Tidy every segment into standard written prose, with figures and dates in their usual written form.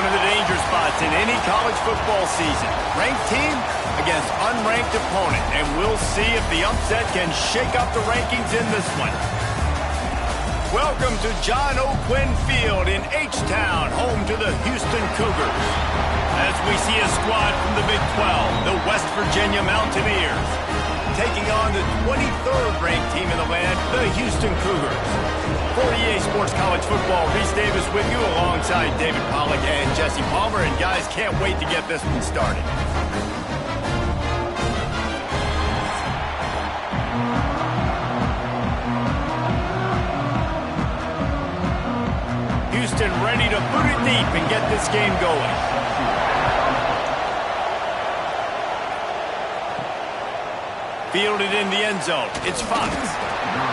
of the danger spots in any college football season. Ranked team against unranked opponent, and we'll see if the upset can shake up the rankings in this one. Welcome to John O'Quinn Field in H-Town, home to the Houston Cougars. As we see a squad from the Big 12, the West Virginia Mountaineers, taking on the 23rd ranked team in the land, the Houston Cougars. For EA Sports College Football, Reese Davis with you alongside David Pollack and Jesse Palmer. And guys, can't wait to get this one started. Houston ready to boot it deep and get this game going. Fielded in the end zone. It's Fox.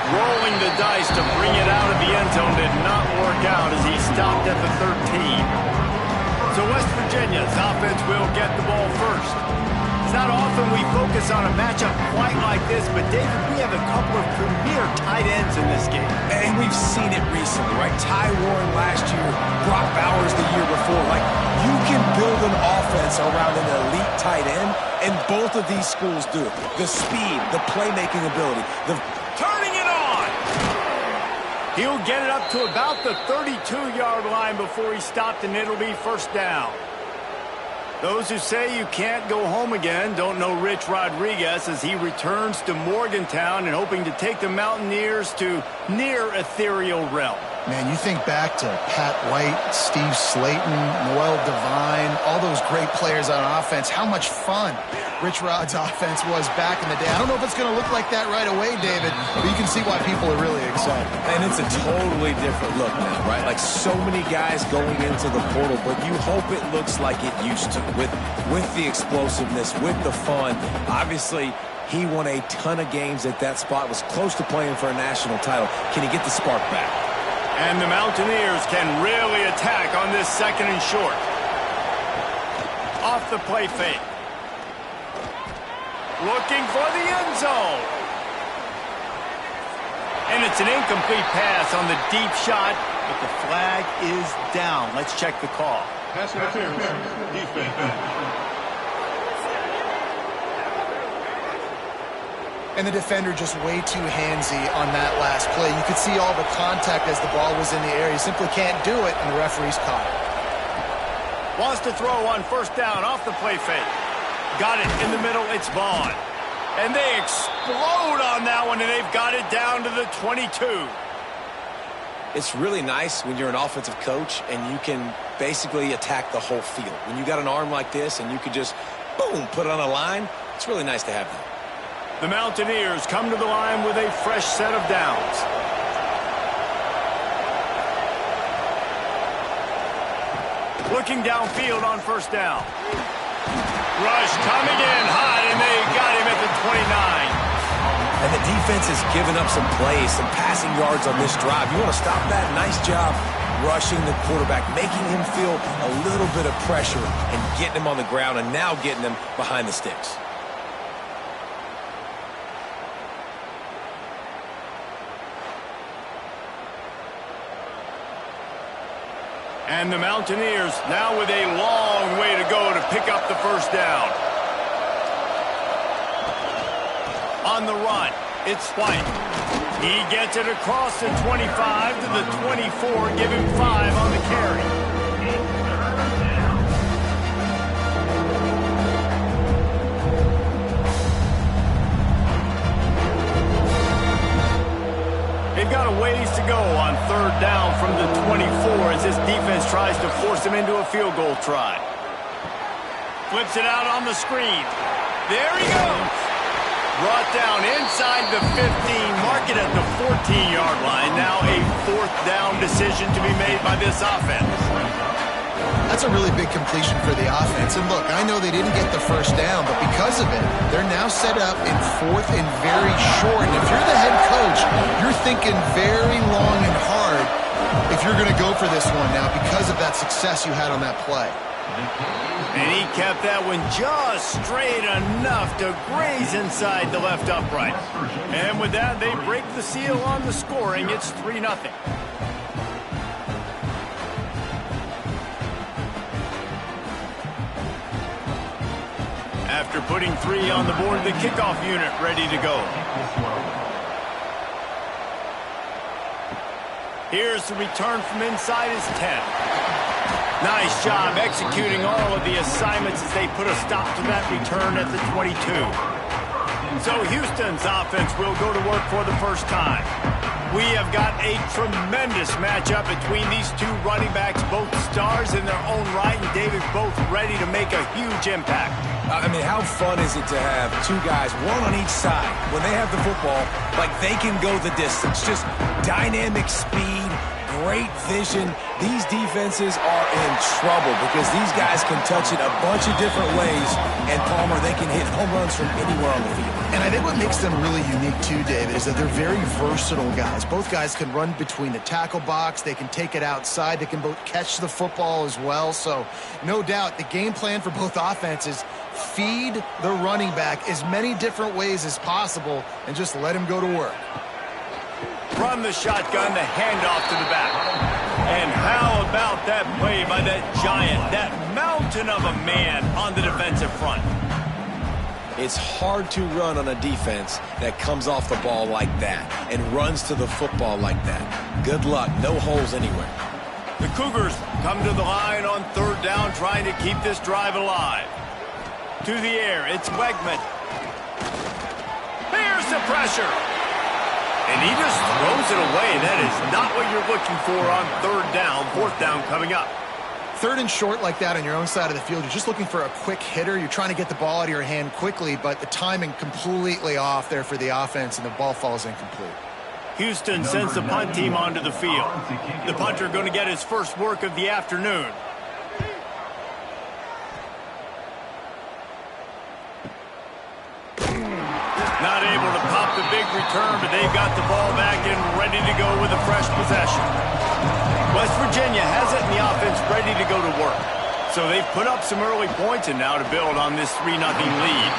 Rolling the dice to bring it out of the end zone did not work out as he stopped at the 13. So West Virginia's offense will get the ball first. It's not often we focus on a matchup quite like this, but David, we have a couple of premier tight ends in this game. And we've seen it recently, right? Ty Warren last year, Brock Bowers the year before. Like, you can build an offense around an elite tight end, and both of these schools do it. The speed, the playmaking ability, the turning it on. He'll get it up to about the 32-yard line before he stopped, and it'll be first down. Those who say you can't go home again don't know Rich Rodriguez as he returns to Morgantown and hoping to take the Mountaineers to near ethereal realm. Man, you think back to Pat White, Steve Slayton, Noel Devine, all those great players on offense. How much fun Rich Rod's offense was back in the day. I don't know if it's going to look like that right away, David, but you can see why people are really excited. And it's a totally different look now, right? Like so many guys going into the portal, but you hope it looks like it used to with the explosiveness, with the fun. Obviously, he won a ton of games at that spot, was close to playing for a national title. Can he get the spark back? And the Mountaineers can really attack on this second and short. Off the play fake. Looking for the end zone. And it's an incomplete pass on the deep shot, but the flag is down. Let's check the call. Pass interference, defense. And the defender just way too handsy on that last play. You could see all the contact as the ball was in the air. He simply can't do it, and the referee's caught it. Wants to throw on first down off the play fake. Got it in the middle. It's Vaughn. And they explode on that one, and they've got it down to the 22. It's really nice when you're an offensive coach and you can basically attack the whole field. When you got an arm like this and you could just, boom, put it on a line, it's really nice to have that. The Mountaineers come to the line with a fresh set of downs. Looking downfield on first down. Rush coming in hot, and they got him at the 29. And the defense has given up some plays, some passing yards on this drive. You want to stop that? Nice job rushing the quarterback, making him feel a little bit of pressure and getting him on the ground and now getting him behind the sticks. And the Mountaineers now with a long way to go to pick up the first down. On the run, it's White. He gets it across the 25 to the 24, give him 5 on the carry. They've got a ways to go on third down from the 24 as this defense tries to force them into a field goal try. Flips it out on the screen. There he goes. Brought down inside the 15, mark it at the 14-yard line. Now a fourth down decision to be made by this offense. That's a really big completion for the offense. And look, I know they didn't get the first down, but because of it, they're now set up in fourth and very short. And if you're the head coach, you're thinking very long and hard if you're going to go for this one now because of that success you had on that play. And he kept that one just straight enough to graze inside the left upright. And with that, they break the seal on the scoring. It's 3-0. After putting 3 on the board, the kickoff unit ready to go. Here's the return from inside his 10. Nice job executing all of the assignments as they put a stop to that return at the 22. So Houston's offense will go to work for the first time. We have got a tremendous matchup between these two running backs, both stars in their own right, and David, both ready to make a huge impact. I mean, how fun is it to have two guys, one on each side, when they have the football, like they can go the distance. Just dynamic speed, great vision. These defenses are in trouble because these guys can touch it a bunch of different ways, and Palmer, they can hit home runs from anywhere on the field. And I think what makes them really unique too, David, is that they're very versatile guys. Both guys can run between the tackle box. They can take it outside. They can both catch the football as well. So no doubt the game plan for both offenses, feed the running back as many different ways as possible and just let him go to work. From the shotgun, the handoff to the back. And how about that play by that giant, that mountain of a man on the defensive front? It's hard to run on a defense that comes off the ball like that and runs to the football like that. Good luck. No holes anywhere. The Cougars come to the line on 3rd down, trying to keep this drive alive. To the air, it's Wegman. Here's the pressure. And he just throws it away. That is not what you're looking for on 3rd down. 4th down coming up. 3rd and short like that on your own side of the field, you're just looking for a quick hitter. You're trying to get the ball out of your hand quickly, but the timing completely off there for the offense, and the ball falls incomplete. Houston sends the punt team onto the field. The punter going to get his first work of the afternoon. Not able to pop the big return, but they've got the ball back and ready to go with a fresh possession. West Virginia has it in the offense ready to go to work. So they've put up some early points and now to build on this 3-0 lead.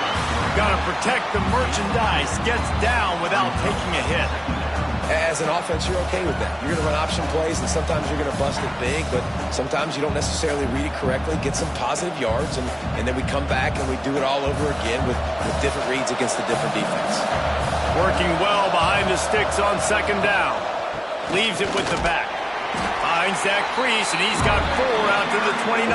Got to protect the merchandise. Gets down without taking a hit. As an offense, you're okay with that. You're going to run option plays, and sometimes you're going to bust it big, but sometimes you don't necessarily read it correctly, get some positive yards, and then we come back and we do it all over again with different reads against the different defense. Working well behind the sticks on 2nd down. Leaves it with the back. Finds that crease, and he's got 4 out to the 29.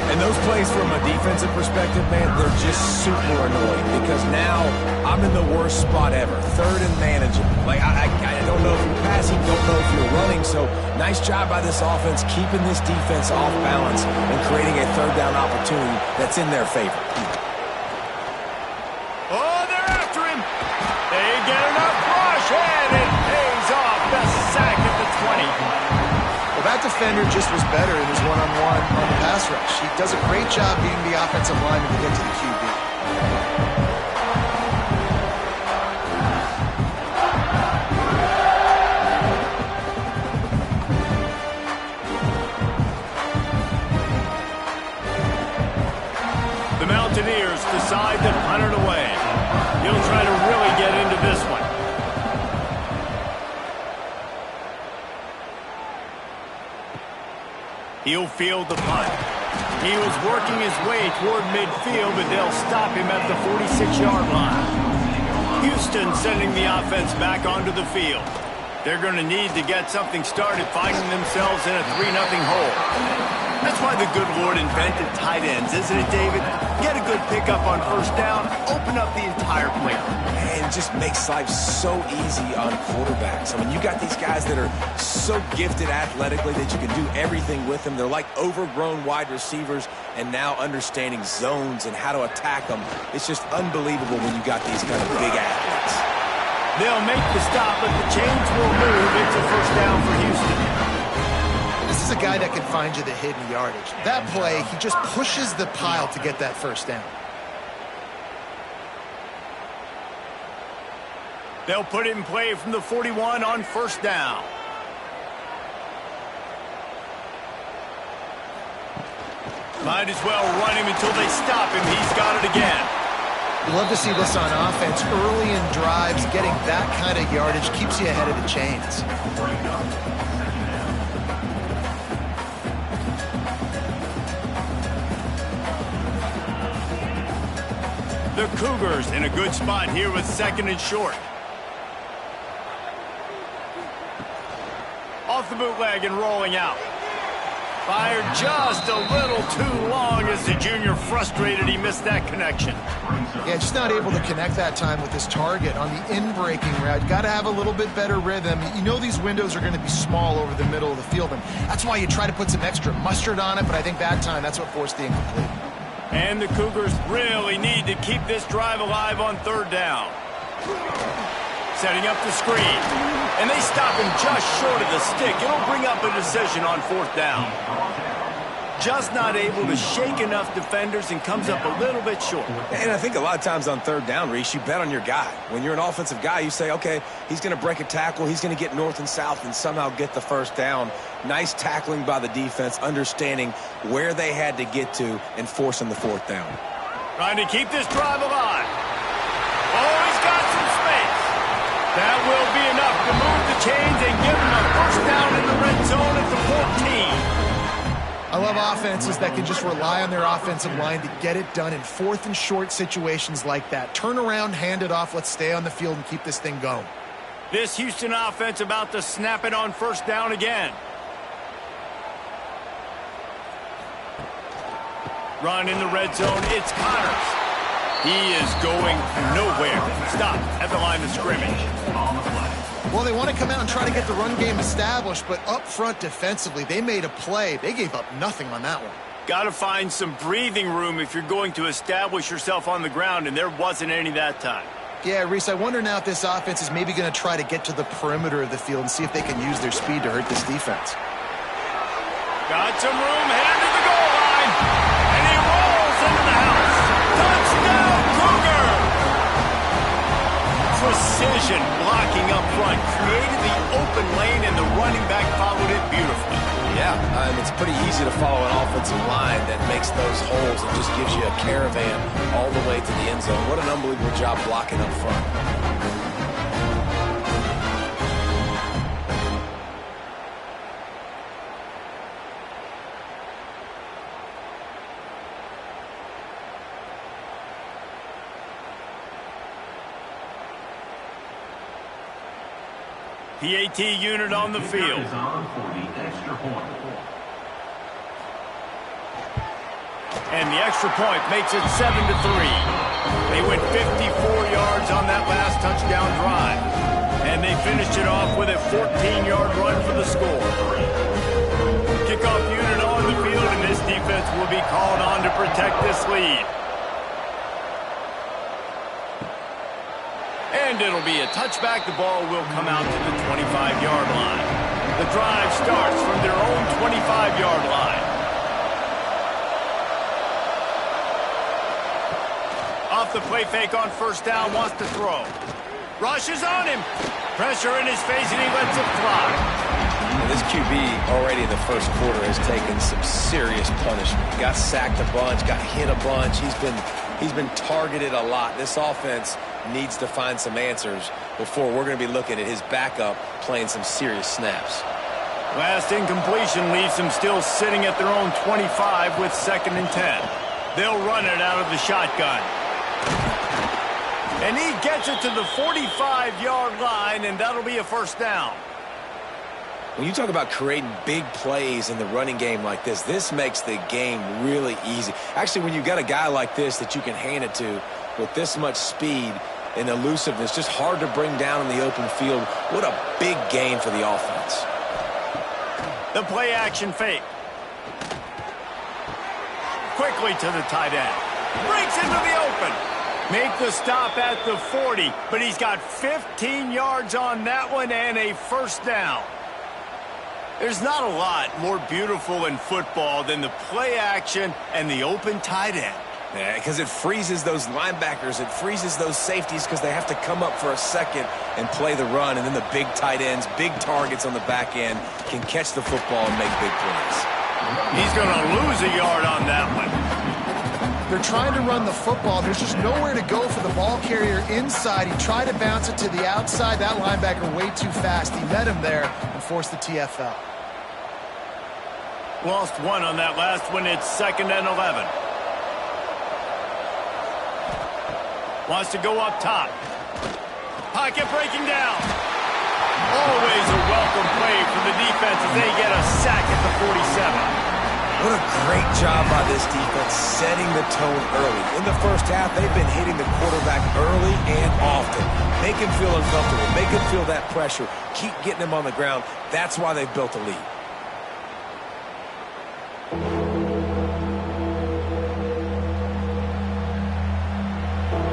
And those plays from a defensive perspective, man, they're just super annoying because now I'm in the worst spot ever. 3rd and manageable. Like, I don't know if you're passing, don't know if you're running. So nice job by this offense keeping this defense off balance and creating a 3rd down opportunity that's in their favor. Oh, they're after him. They get enough rush, and it pays off. The sack at the 20. Well, that defender just was better in his one-on-one on the pass rush. He does a great job being the offensive lineman to get to the QB. The Mountaineers decide to punt it away. He'll try to really get into this one. He'll field the punt. He was working his way toward midfield, but they'll stop him at the 46-yard line. Houston sending the offense back onto the field. They're going to need to get something started, finding themselves in a 3-0 hole. That's why the good Lord invented tight ends, isn't it, David? Get a good pickup on 1st down, open up the entire play. And it just makes life so easy on quarterbacks. I mean, you got these guys that are so gifted athletically that you can do everything with them. They're like overgrown wide receivers, and now understanding zones and how to attack them. It's just unbelievable when you got these kind of big athletes. They'll make the stop, but the chains will move. It's a 1st down for Houston. This is a guy that can find you the hidden yardage. That play, he just pushes the pile to get that 1st down. They'll put it in play from the 41 on 1st down. Might as well run him until they stop him. He's got it again. You love to see this on offense. Early in drives, getting that kind of yardage keeps you ahead of the chains. The Cougars in a good spot here with second and short. Off the bootleg and rolling out. Fired just a little too long as the junior frustrated he missed that connection. Yeah, just not able to connect that time with his target on the in-breaking route. You got to have a little bit better rhythm. You know these windows are going to be small over the middle of the field, and that's why you try to put some extra mustard on it, but I think that time that's what forced the incomplete. And the Cougars really need to keep this drive alive on third down. Setting up the screen. And they stop him just short of the stick. It'll bring up a decision on fourth down. Just not able to shake enough defenders and comes up a little bit short. And I think a lot of times on third down, Reese, you bet on your guy. When you're an offensive guy, you say, okay, he's going to break a tackle, he's going to get north and south and somehow get the first down. Nice tackling by the defense, understanding where they had to get to and forcing the fourth down. Trying to keep this drive alive. Oh, he's got some space. That will be enough to move the chains and give him a first down in the red zone at the 14. I love offenses that can just rely on their offensive line to get it done in fourth and short situations like that. Turn around, hand it off, let's stay on the field and keep this thing going. This Houston offense about to snap it on first down again. Run in the red zone, it's Connors. He is going nowhere. Stop at the line of scrimmage. Well, they want to come out and try to get the run game established, but up front defensively, they made a play. They gave up nothing on that one. Got to find some breathing room if you're going to establish yourself on the ground, and there wasn't any that time. Yeah, Reese, I wonder now if this offense is maybe going to try to get to the perimeter of the field and see if they can use their speed to hurt this defense. Got some room, headed to the goal line, and he rolls into the house. Touchdown, Cougar! Precision blocking up front, created the open lane, and the running back followed it beautifully. Yeah, it's pretty easy to follow an offensive line that makes those holes and just gives you a caravan all the way to the end zone. What an unbelievable job blocking up front. PAT unit on the field. And the extra point makes it 7-3. They went 54 yards on that last touchdown drive. And they finished it off with a 14-yard run for the score. Kickoff unit on the field, and this defense will be called on to protect this lead. And it'll be a touchback. The ball will come out to the 25-yard line. The drive starts from their own 25-yard line. Off the play fake on first down, wants to throw. Rush is on him. Pressure in his face, and he lets it fly. And this QB already in the first quarter has taken some serious punishment. Got sacked a bunch, got hit a bunch. He's been targeted a lot. This offense needs to find some answers before we're going to be looking at his backup playing some serious snaps. Last incompletion leaves them still sitting at their own 25 with 2nd and 10. They'll run it out of the shotgun. And he gets it to the 45-yard line, and that'll be a first down. When you talk about creating big plays in the running game like this, this makes the game really easy. Actually, when you've got a guy like this that you can hand it to with this much speed and elusiveness, just hard to bring down in the open field, what a big game for the offense. The play action fake. Quickly to the tight end. Breaks into the open. Make the stop at the 40, but he's got 15 yards on that one and a first down. There's not a lot more beautiful in football than the play action and the open tight end. Yeah, because it freezes those linebackers. It freezes those safeties because they have to come up for a second and play the run. And then the big tight ends, big targets on the back end can catch the football and make big plays. He's going to lose a yard on that one. They're trying to run the football. There's just nowhere to go for the ball carrier inside. He tried to bounce it to the outside. That linebacker way too fast. He met him there and forced the TFL. Lost one on that last one. It's 2nd and 11. Wants to go up top. Pocket breaking down. Always a welcome play for the defense as they get a sack at the 47. What a great job by this defense setting the tone early. In the first half, they've been hitting the quarterback early and often. Make him feel uncomfortable. Make him feel that pressure. Keep getting him on the ground. That's why they've built a lead.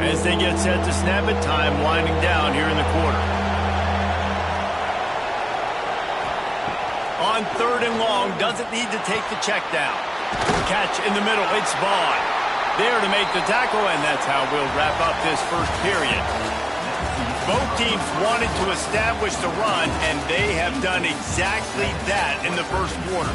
As they get set to snap it, time winding down here in the quarter. On 3rd and long, doesn't need to take the check down. Catch in the middle, it's Vaughn. There to make the tackle, and that's how we'll wrap up this first period. Both teams wanted to establish the run, and they have done exactly that in the first quarter.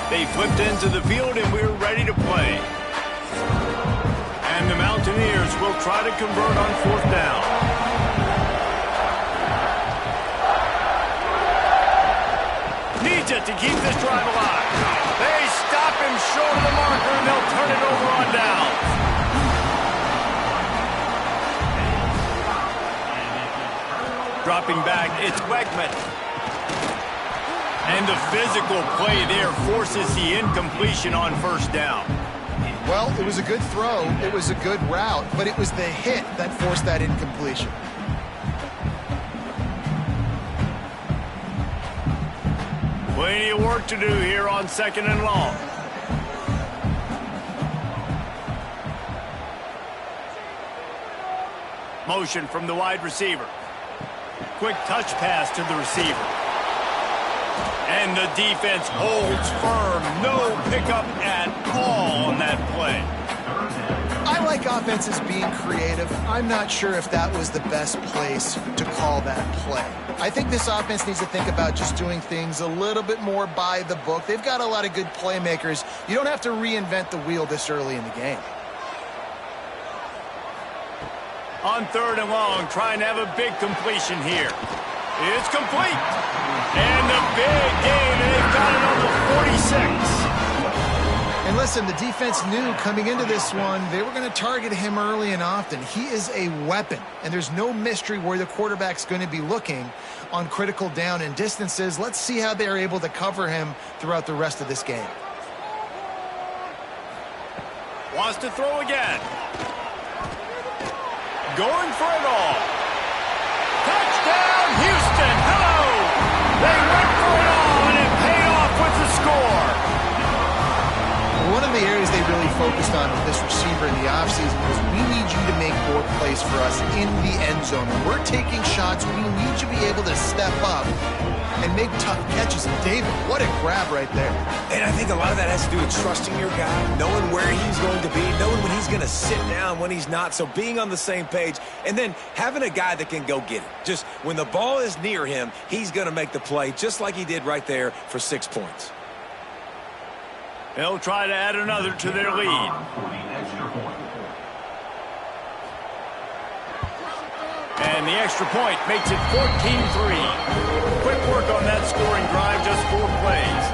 They flipped into the field, and we're ready to play. And the Mountaineers will try to convert on 4th down. Needs it to keep this drive alive. They stop him short of the marker, and they'll turn it over on down. Dropping back, it's Wegman. And the physical play there forces the incompletion on 1st down. Well, it was a good throw, it was a good route, but it was the hit that forced that incompletion. Plenty of work to do here on 2nd and long. Motion from the wide receiver. Quick touch pass to the receiver. And the defense holds firm. No pickup at all on that play. I like offenses being creative. I'm not sure if that was the best place to call that play. I think this offense needs to think about just doing things a little bit more by the book. They've got a lot of good playmakers. You don't have to reinvent the wheel this early in the game. On 3rd and long, trying to have a big completion here. It's complete. And the big game, and they've got it on the 46. And listen, the defense knew coming into this one, they were going to target him early and often. He is a weapon, and there's no mystery where the quarterback's going to be looking on critical down and distances. Let's see how they're able to cover him throughout the rest of this game. Wants to throw again. Going for it all. Touchdown, Houston. Hello. They went for it all, and it paid off with the score. One of the areas they really focused on with this receiver in the offseason was we need you to make more plays for us in the end zone. When we're taking shots, we need you to be able to step up and make tough catches. And David, what a grab right there. And I think a lot of that has to do with trusting your guy, knowing where he's going to be, knowing when he's going to sit down, when he's not. So being on the same page, and then having a guy that can go get it. Just when the ball is near him, he's going to make the play just like he did right there for 6 points. They'll try to add another to their lead. And the extra point makes it 14-3. Quick work on that scoring drive, just 4 plays.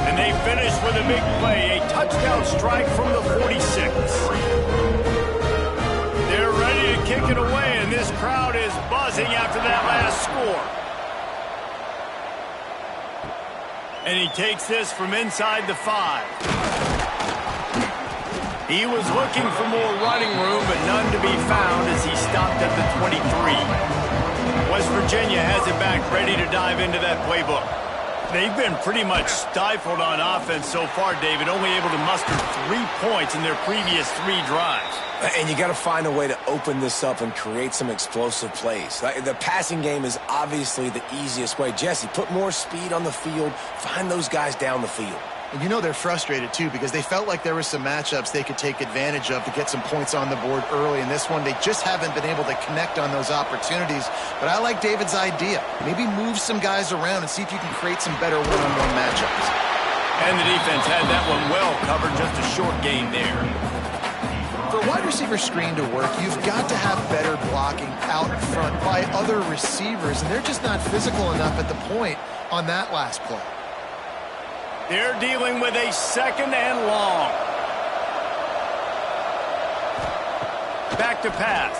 And they finish with a big play, a touchdown strike from the 46. They're ready to kick it away, and this crowd is buzzing after that last score. And he takes this from inside the 5. He was looking for more running room, but none to be found as he stopped at the 23. West Virginia has it back, ready to dive into that playbook. They've been pretty much stifled on offense so far, David, only able to muster 3 points in their previous 3 drives. And you got to find a way to open this up and create some explosive plays. The passing game is obviously the easiest way. Jesse, put more speed on the field. Find those guys down the field. And you know they're frustrated, too, because they felt like there were some matchups they could take advantage of to get some points on the board early. In this one, they just haven't been able to connect on those opportunities. But I like David's idea. Maybe move some guys around and see if you can create some better one-on-one matchups. And the defense had that one well covered, just a short gain there. For a wide receiver screen to work, you've got to have better blocking out front by other receivers, and they're just not physical enough at the point on that last play. They're dealing with a 2nd and long. Back to pass.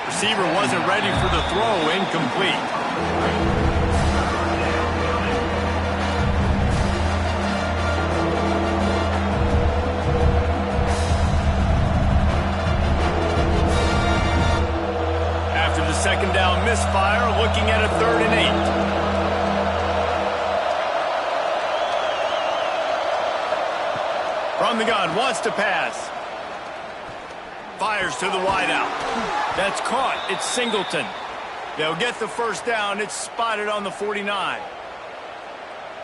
Receiver wasn't ready for the throw. Incomplete. After the 2nd down misfire, looking at a 3rd and 8. From the gun, wants to pass. Fires to the wideout. That's caught. It's Singleton. They'll get the 1st down. It's spotted on the 49.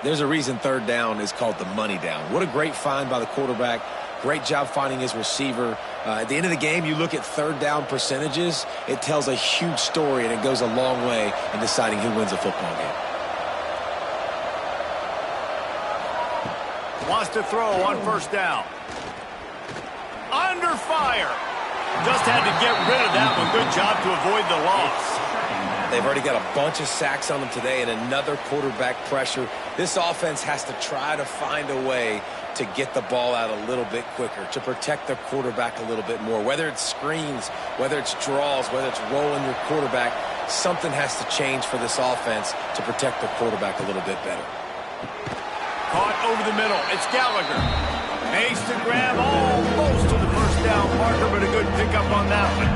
There's a reason 3rd down is called the money down. What a great find by the quarterback. Great job finding his receiver. At the end of the game, you look at 3rd down percentages. It tells a huge story, and it goes a long way in deciding who wins a football game. Wants to throw on 1st down. Under fire. Just had to get rid of that one. Good job to avoid the loss. They've already got a bunch of sacks on them today and another quarterback pressure. This offense has to try to find a way to get the ball out a little bit quicker, to protect their quarterback a little bit more. Whether it's screens, whether it's draws, whether it's rolling your quarterback, something has to change for this offense to protect the quarterback a little bit better. Caught over the middle. It's Gallagher. Makes the grab almost to the 1st down marker, but a good pickup on that one.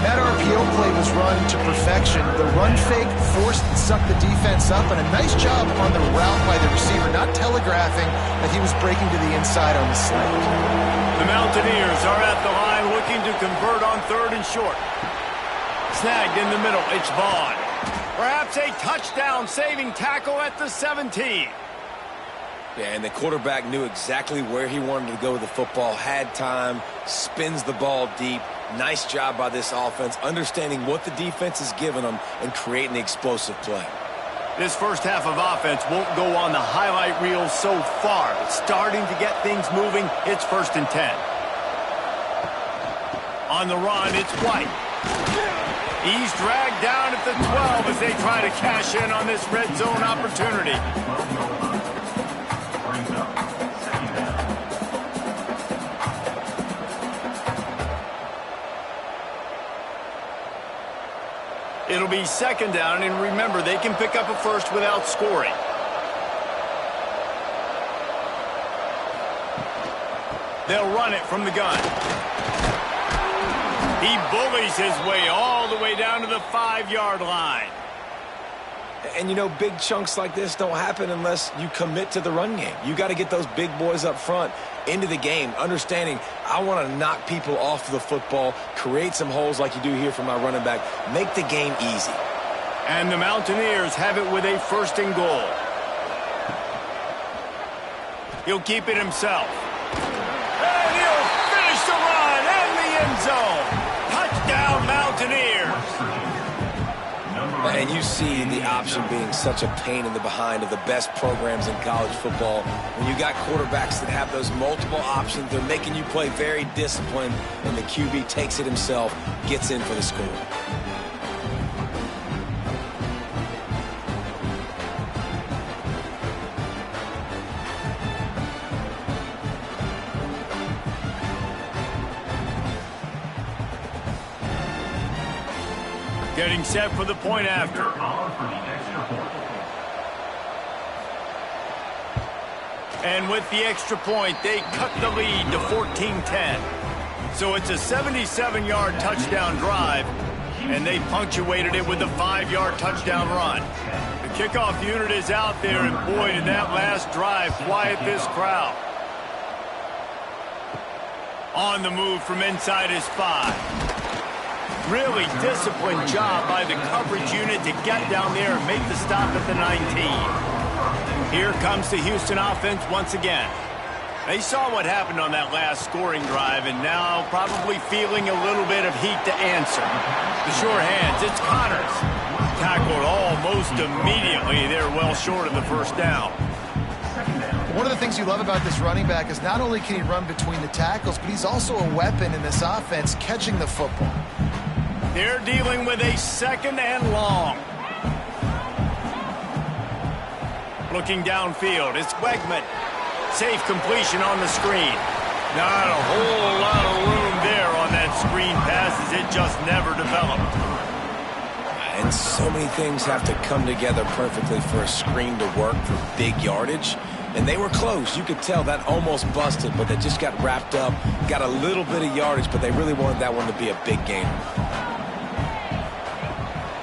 That RPO play was run to perfection. The run fake forced and sucked the defense up, and a nice job on the route by the receiver, not telegraphing that he was breaking to the inside on the slant. The Mountaineers are at the line looking to convert on 3rd and short. Snagged in the middle. It's Vaughn. Perhaps a touchdown-saving tackle at the 17. Yeah, and the quarterback knew exactly where he wanted to go with the football, had time, spins the ball deep. Nice job by this offense, understanding what the defense is giving them and creating the explosive play. This 1st half of offense won't go on the highlight reel so far, but starting to get things moving. It's 1st and 10. On the run, it's White. He's dragged down at the 12 as they try to cash in on this red zone opportunity. It'll be 2nd down, and remember, they can pick up a 1st without scoring. They'll run it from the gun. He bullies his way all the way down to the 5-yard line. And, you know, big chunks like this don't happen unless you commit to the run game. You got to get those big boys up front into the game, understanding I want to knock people off the football, create some holes like you do here for my running back, make the game easy. And the Mountaineers have it with a 1st and goal. He'll keep it himself. And he'll finish the run in the end zone. Touchdown, Mountaineers. And you see the option being such a pain in the behind of the best programs in college football. When you got quarterbacks that have those multiple options, they're making you play very disciplined, and the QB takes it himself, gets in for the score. Getting set for the point after. And with the extra point, they cut the lead to 14-10. So it's a 77-yard touchdown drive, and they punctuated it with a 5-yard touchdown run. The kickoff unit is out there, and boy, did that last drive quiet this crowd. On the move from inside his 5. Really disciplined job by the coverage unit to get down there and make the stop at the 19. Here comes the Houston offense once again. They saw what happened on that last scoring drive, and now probably feeling a little bit of heat to answer. The sure hands, it's Connors. Tackled almost immediately. They're well short of the 1st down. One of the things you love about this running back is not only can he run between the tackles, but he's also a weapon in this offense catching the football. They're dealing with a 2nd and long. Looking downfield, it's Wegman. Safe completion on the screen. Not a whole lot of room there on that screen pass as it just never developed. And so many things have to come together perfectly for a screen to work for big yardage. And they were close. You could tell that almost busted, but they just got wrapped up, got a little bit of yardage, but they really wanted that one to be a big gainer.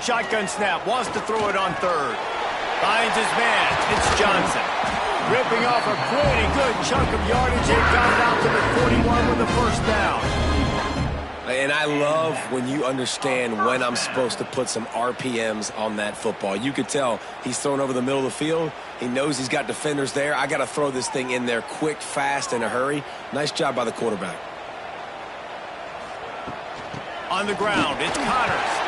Shotgun snap, wants to throw it on third. Finds his man, it's Johnson. Ripping off a pretty good chunk of yardage. They got it out to the 41 with the first down. And I love when you understand when I'm supposed to put some RPMs on that football. You could tell he's thrown over the middle of the field. He knows he's got defenders there. I got to throw this thing in there quick, fast, in a hurry. Nice job by the quarterback. On the ground, it's Connors.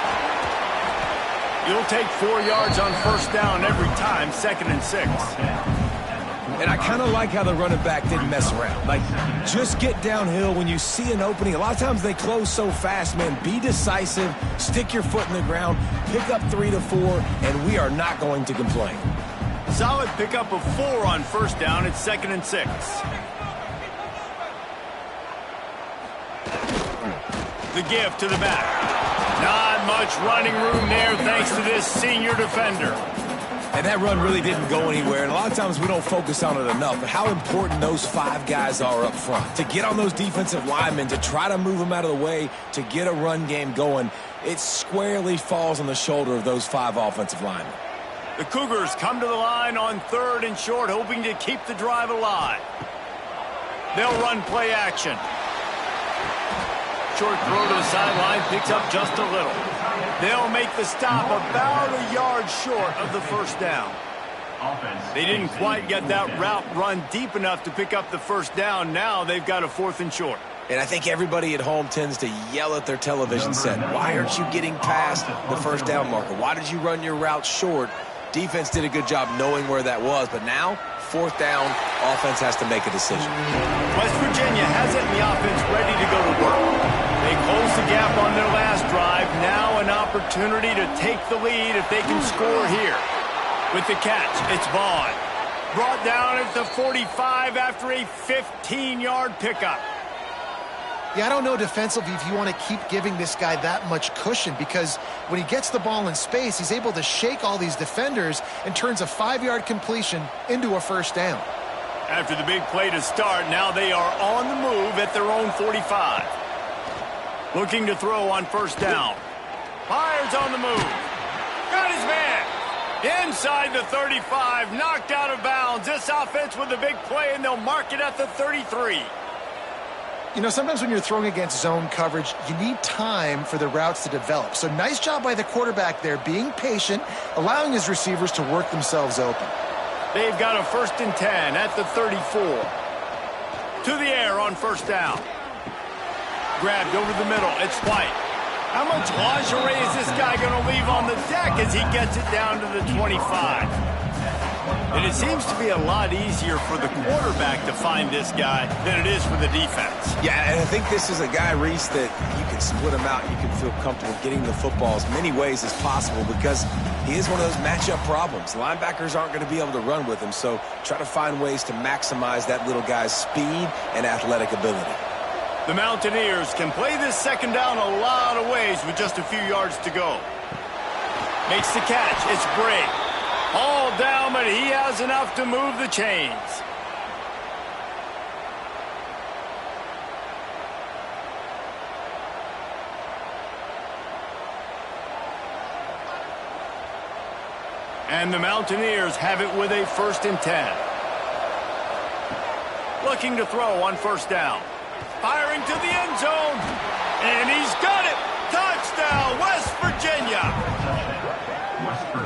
You'll take 4 yards on first down every time, 2nd and 6. And I kind of like how the running back didn't mess around. Like, just get downhill when you see an opening. A lot of times they close so fast, man. Be decisive, stick your foot in the ground, pick up 3 to 4, and we are not going to complain. Solid pickup of 4 on first down. It's 2nd and 6. The give to the back. Not much running room there thanks to this senior defender. And that run really didn't go anywhere. And a lot of times we don't focus on it enough. But how important those 5 guys are up front. To get on those defensive linemen, to try to move them out of the way, to get a run game going, it squarely falls on the shoulder of those 5 offensive linemen. The Cougars come to the line on 3rd and short, hoping to keep the drive alive. They'll run play action. Short throw to the sideline, picks up just a little. They'll make the stop about a yard short of the first down. They didn't quite get that route run deep enough to pick up the first down. Now they've got a 4th and short. And I think everybody at home tends to yell at their television set. Why aren't you getting past the first down marker? Why did you run your route short? Defense did a good job knowing where that was. But now, 4th down, offense has to make a decision. West Virginia has it, and the offense ready to go to work. They close the gap on their last drive. Now an opportunity to take the lead if they can score here. With the catch, it's Vaughn. Brought down at the 45 after a 15-yard pickup. Yeah, I don't know defensively if you want to keep giving this guy that much cushion, because when he gets the ball in space, he's able to shake all these defenders and turns a 5-yard completion into a first down. After the big play to start, now they are on the move at their own 45. Looking to throw on first down. Fires on the move. Got his man. Inside the 35, knocked out of bounds. This offense with a big play, and they'll mark it at the 33. You know, sometimes when you're throwing against zone coverage, you need time for the routes to develop. So nice job by the quarterback there, being patient, allowing his receivers to work themselves open. They've got a 1st and 10 at the 34. To the air on first down. Grabbed over the middle. It's White. How much lingerie is this guy going to leave on the deck as he gets it down to the 25? And it seems to be a lot easier for the quarterback to find this guy than it is for the defense. Yeah, and I think this is a guy, Reese, that you can split him out. You can feel comfortable getting the football as many ways as possible because he is one of those matchup problems. Linebackers aren't going to be able to run with him, so try to find ways to maximize that little guy's speed and athletic ability. The Mountaineers can play this 2nd down a lot of ways with just a few yards to go. Makes the catch. It's Bray. All down, but he has enough to move the chains. And the Mountaineers have it with a 1st and 10. Looking to throw on first down. Firing to the end zone. And he's got it. Touchdown, West Virginia.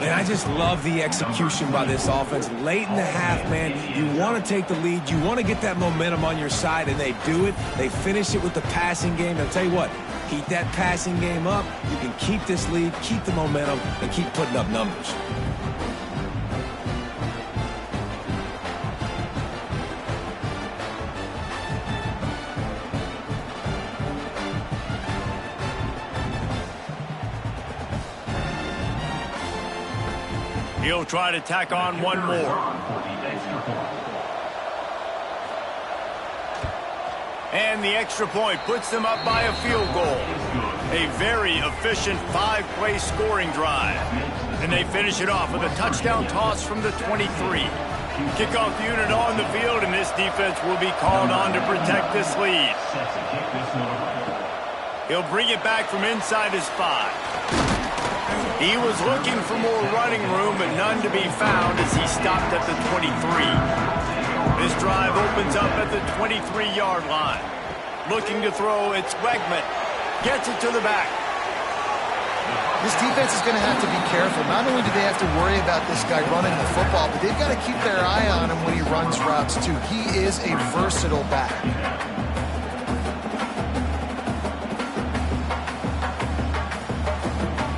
And I just love the execution by this offense. Late in the half, man, you want to take the lead. You want to get that momentum on your side, and they do it. They finish it with the passing game. And I'll tell you what, keep that passing game up. You can keep this lead, keep the momentum, and keep putting up numbers. He'll try to tack on one more. And the extra point puts them up by a field goal. A very efficient 5-play scoring drive. And they finish it off with a touchdown toss from the 23. Kickoff unit on the field, and this defense will be called on to protect this lead. He'll bring it back from inside his 5. He was looking for more running room, but none to be found as he stopped at the 23. This drive opens up at the 23-yard line. Looking to throw, it's Wegman. Gets it to the back. This defense is going to have to be careful. Not only do they have to worry about this guy running the football, but they've got to keep their eye on him when he runs routes too. He is a versatile back.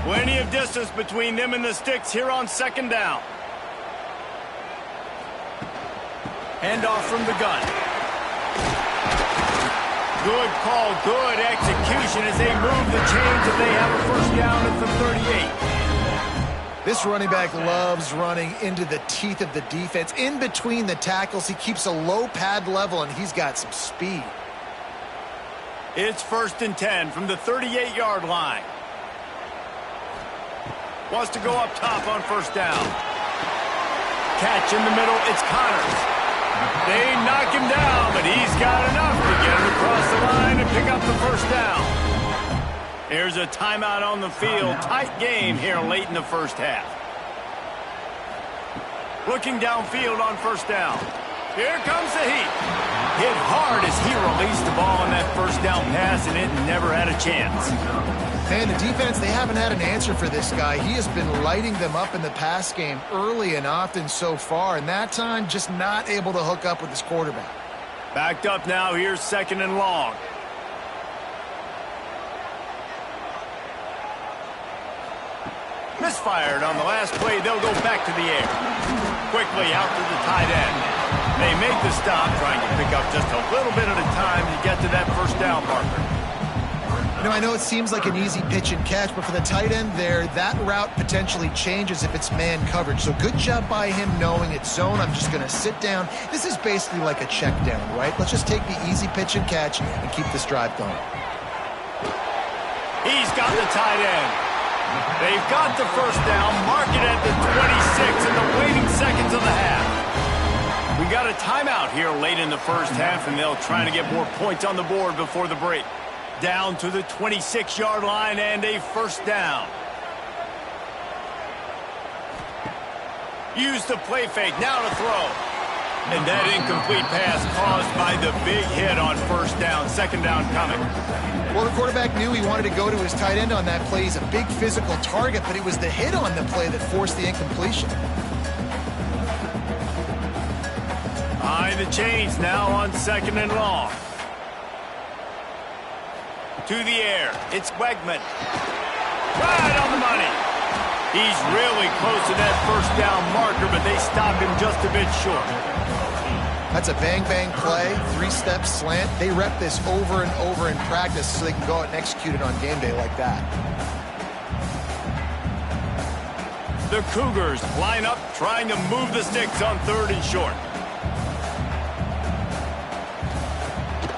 Plenty of distance between them and the sticks here on second down. Handoff from the gun. Good call, good execution as they move the chains and they have a first down at the 38. This running back loves running into the teeth of the defense. In between the tackles, he keeps a low pad level, and he's got some speed. It's 1st and 10 from the 38-yard line. Wants to go up top on first down. Catch in the middle, it's Connors. They knock him down, but he's got enough to get him across the line and pick up the first down. Here's a timeout on the field. Tight game here late in the first half. Looking downfield on first down. Here comes the heat. Hit hard as he released the ball on that first down pass, and it never had a chance. Man, the defense, they haven't had an answer for this guy. He has been lighting them up in the pass game early and often so far, and that time just not able to hook up with his quarterback. Backed up now, here's 2nd and long. Misfired on the last play, they'll go back to the air. Quickly out to the tight end. They make the stop, trying to pick up just a little bit at a time to get to that first down marker. You know, I know it seems like an easy pitch and catch, but for the tight end there, that route potentially changes if it's man coverage. So good job by him knowing it's zone. I'm just going to sit down. This is basically like a check down, right? Let's just take the easy pitch and catch and keep this drive going. He's got the tight end. They've got the first down, mark it at the 26 in the waning seconds of the half. We got a timeout here late in the first half, and they'll try to get more points on the board before the break. Down to the 26-yard line and a first down. Use the play fake, now to throw. And that incomplete pass caused by the big hit on first down. Second down coming. Well, the quarterback knew he wanted to go to his tight end on that play. He's a big physical target, but it was the hit on the play that forced the incompletion. Behind the chains now on 2nd and long. To the air, it's Wegman. Right on the money. He's really close to that first down marker, but they stopped him just a bit short. That's a bang-bang play, 3-step slant. They rep this over and over in practice so they can go out and execute it on game day like that. The Cougars line up, trying to move the sticks on 3rd and short.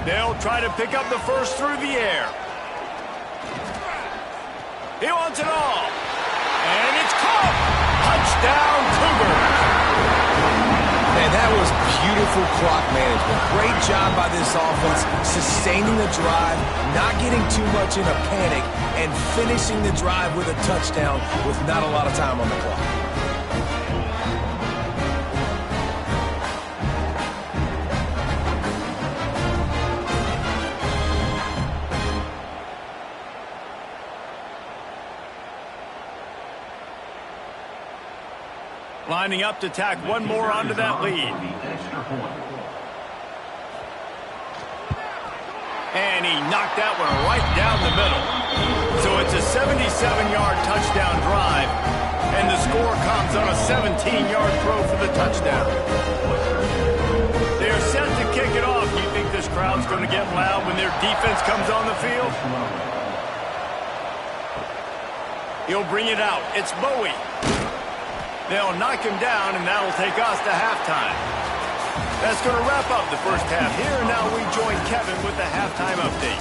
They'll try to pick up the first through the air. He wants it all. And it's caught. Touchdown, Cougars. Man, that was beautiful clock management. Great job by this offense, sustaining the drive, not getting too much in a panic, and finishing the drive with a touchdown with not a lot of time on the clock. Lining up to tack one more onto that lead. And he knocked that one right down the middle. So it's a 77-yard touchdown drive, and the score comes on a 17-yard throw for the touchdown. They're set to kick it off. Do you think this crowd's going to get loud when their defense comes on the field? He'll bring it out. It's Bowie. They'll knock him down, and that'll take us to halftime. That's going to wrap up the first half here. Now we join Kevin with the halftime update.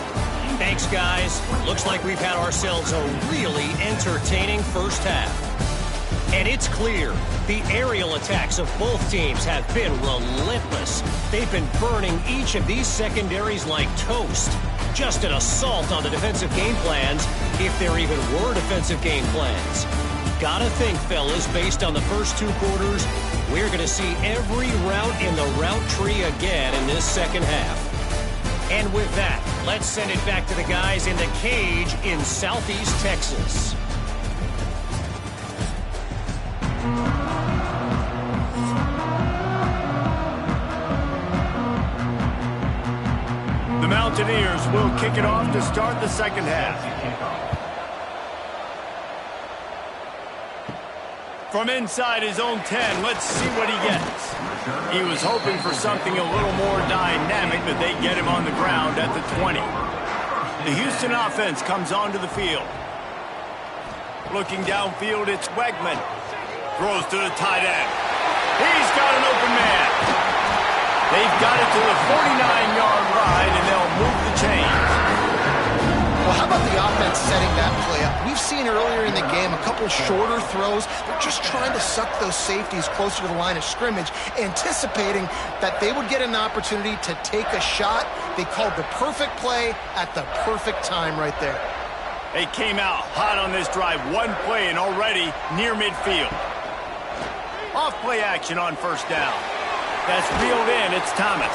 Thanks, guys. Looks like we've had ourselves a really entertaining first half. And it's clear the aerial attacks of both teams have been relentless. They've been burning each of these secondaries like toast. Just an assault on the defensive game plans, if there even were defensive game plans. Gotta think, fellas, based on the first two quarters, we're going to see every route in the route tree again in this second half. And with that, let's send it back to the guys in the cage in Southeast Texas. The Mountaineers will kick it off to start the second half. From inside his own 10, let's see what he gets. He was hoping for something a little more dynamic, but they get him on the ground at the 20. The Houston offense comes onto the field. Looking downfield, it's Wegman. Throws to the tight end. He's got an open man. They've got it to the 49-yard line, and they'll move the chains. Well, how about the offense setting that play up? We've seen earlier in the game a couple shorter throws. They're just trying to suck those safeties closer to the line of scrimmage, anticipating that they would get an opportunity to take a shot. They called the perfect play at the perfect time right there. They came out hot on this drive. One play and already near midfield. Off play action on first down. That's reeled in. It's Thomas.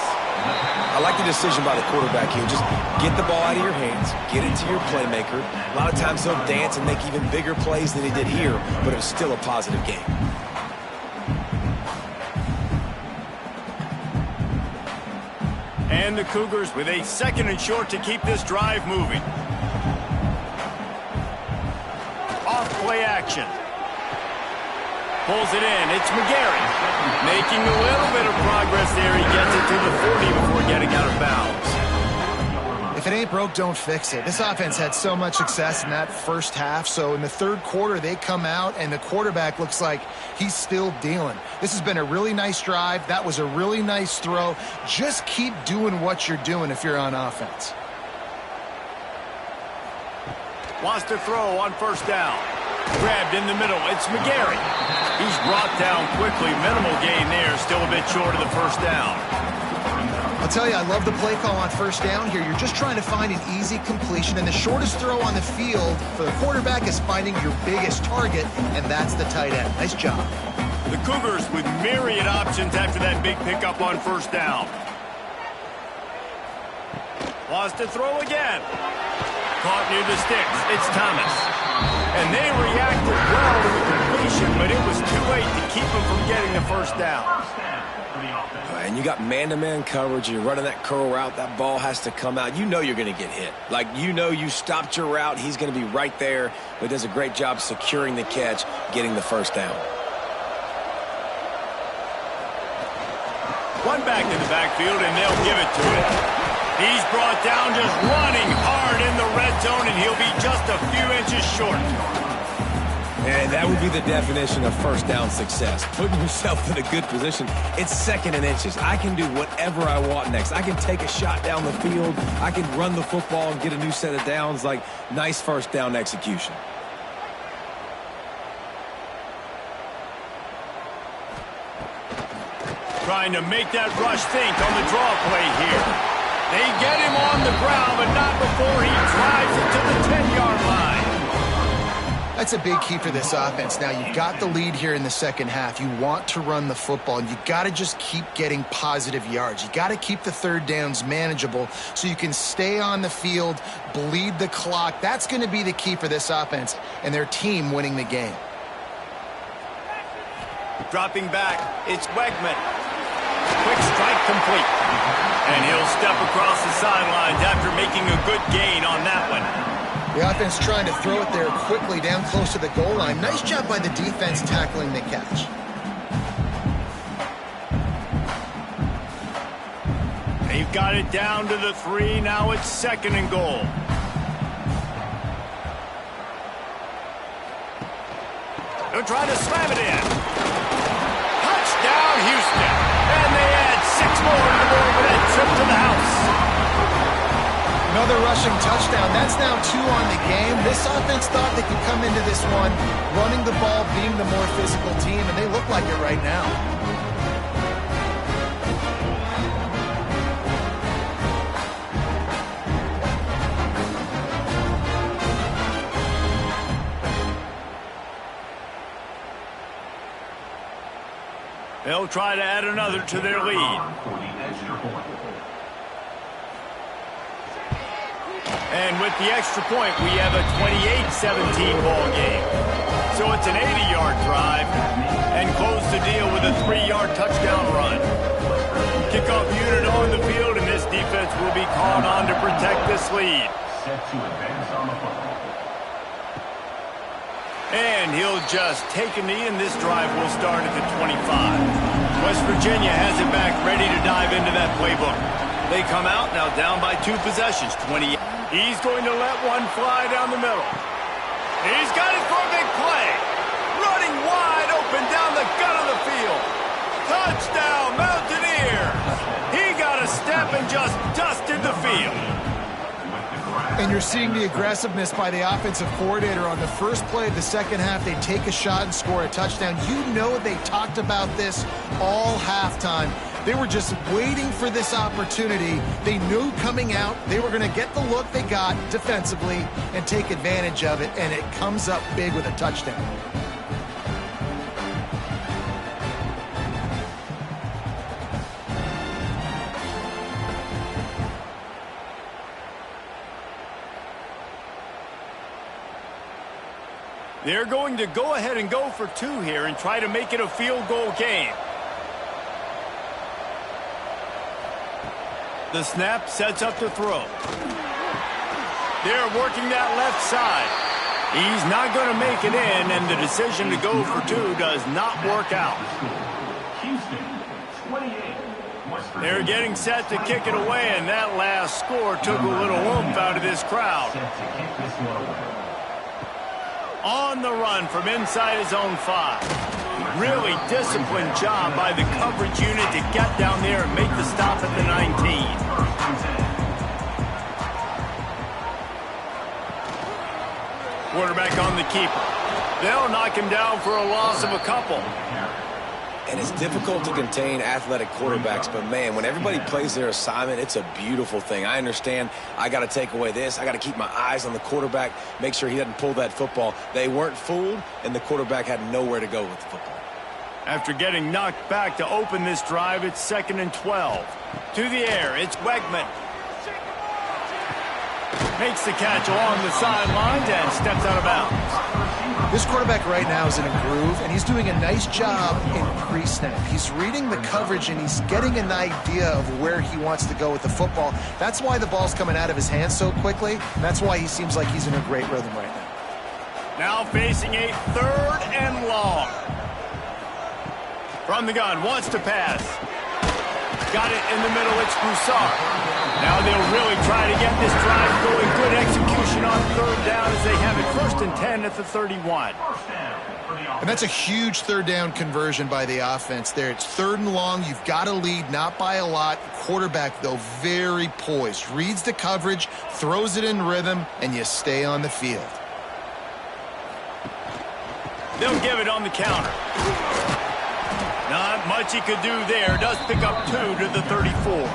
I like the decision by the quarterback here. Just get the ball out of your hands, get it to your playmaker. A lot of times he'll dance and make even bigger plays than he did here, but it was still a positive game. And the Cougars with a second and short to keep this drive moving. Off play action. Pulls it in. It's McGarry. Making a little bit of progress there. He gets it to the 40 before getting out of bounds. If it ain't broke, don't fix it. This offense had so much success in that first half, so in the third quarter, they come out, and the quarterback looks like he's still dealing. This has been a really nice drive. That was a really nice throw. Just keep doing what you're doing if you're on offense. Wants to throw on first down. Grabbed in the middle. It's McGarry. He's brought down quickly. Minimal gain there. Still a bit short of the first down. I'll tell you, I love the play call on first down here. You're just trying to find an easy completion, and the shortest throw on the field for the quarterback is finding your biggest target, and that's the tight end. Nice job. The Cougars with myriad options after that big pickup on first down. Wants to throw again. Caught near the sticks. It's Thomas. And they reacted well to the completion, but it was too late to keep them from getting the first down. And you got man-to-man coverage. You're running that curl route. That ball has to come out. You know you're going to get hit. Like, you know you stopped your route. He's going to be right there. But does a great job securing the catch, getting the first down. One back to the backfield, and they'll give it to it. He's brought down just running hard in the red zone, and he'll be just a few inches short. And that would be the definition of first down success. Putting yourself in a good position. It's second and inches. I can do whatever I want next. I can take a shot down the field. I can run the football and get a new set of downs. Like, nice first down execution. Trying to make that rush think on the draw play here. They get him on the ground, but not before he drives it to the 10-yard line. That's a big key for this offense. Now, you've got the lead here in the second half. You want to run the football, and you got to just keep getting positive yards. You got to keep the third downs manageable so you can stay on the field, bleed the clock. That's going to be the key for this offense and their team winning the game. Dropping back, it's Wegman. Quick strike complete. And he'll step across the sidelines after making a good gain on that one. The offense trying to throw it there quickly down close to the goal line. Nice job by the defense tackling the catch. They've got it down to the 3. Now it's second and goal. They're trying to slam it in. touchdown, Houston. And they add 6 more to the board with that trip to the house. Another rushing touchdown. That's now 2 on the game. This offense thought they could come into this one running the ball, being the more physical team, and they look like it right now. They'll try to add another to their lead. And with the extra point, we have a 28-17 ball game. So it's an 80-yard drive and close the deal with a 3-yard touchdown run. Kickoff unit on the field, and this defense will be called on to protect this lead. Set to advance on the football. And he'll just take a knee, and this drive will start at the 25. West Virginia has it back, ready to dive into that playbook. They come out now down by 2 possessions, 28. He's going to let one fly down the middle. He's got it for a big play. Running wide open down the gut of the field. Touchdown, Mountaineers. He got a step and just dusted the field. And you're seeing the aggressiveness by the offensive coordinator on the first play of the second half. They take a shot and score a touchdown. You know they talked about this all halftime. They were just waiting for this opportunity. They knew coming out they were going to get the look they got defensively and take advantage of it, and it comes up big with a touchdown. They're going to go ahead and go for 2 here and try to make it a field goal game. The snap sets up the throw. They're working that left side. He's not going to make it in, and the decision to go for 2 does not work out. They're getting set to kick it away, and that last score took a little oomph out of this crowd. On the run from inside his own 5. Really disciplined job by the coverage unit to get down there and make the stop at the 19. Quarterback on the keeper. They'll knock him down for a loss of a couple. And it's difficult to contain athletic quarterbacks, but, man, when everybody plays their assignment, it's a beautiful thing. I understand I got to take away this. I got to keep my eyes on the quarterback, make sure he doesn't pull that football. They weren't fooled, and the quarterback had nowhere to go with the football. After getting knocked back to open this drive, it's 2nd and 12. To the air, it's Wegman. Makes the catch along the sidelines and steps out of bounds. This quarterback right now is in a groove, and he's doing a nice job in pre-snap. He's reading the coverage, and he's getting an idea of where he wants to go with the football. That's why the ball's coming out of his hands so quickly, and that's why he seems like he's in a great rhythm right now. Now facing a 3rd and long. From the gun, wants to pass. Got it in the middle, it's Broussard. Now they'll really try to get this drive going. Good execution on 3rd down as they have it 1st and 10 at the 31. And that's a huge 3rd down conversion by the offense there. It's 3rd and long. You've got to lead, not by a lot. Quarterback, though, very poised. Reads the coverage, throws it in rhythm, and you stay on the field. They'll give it on the counter. Not much he could do there. Does pick up 2 to the 34.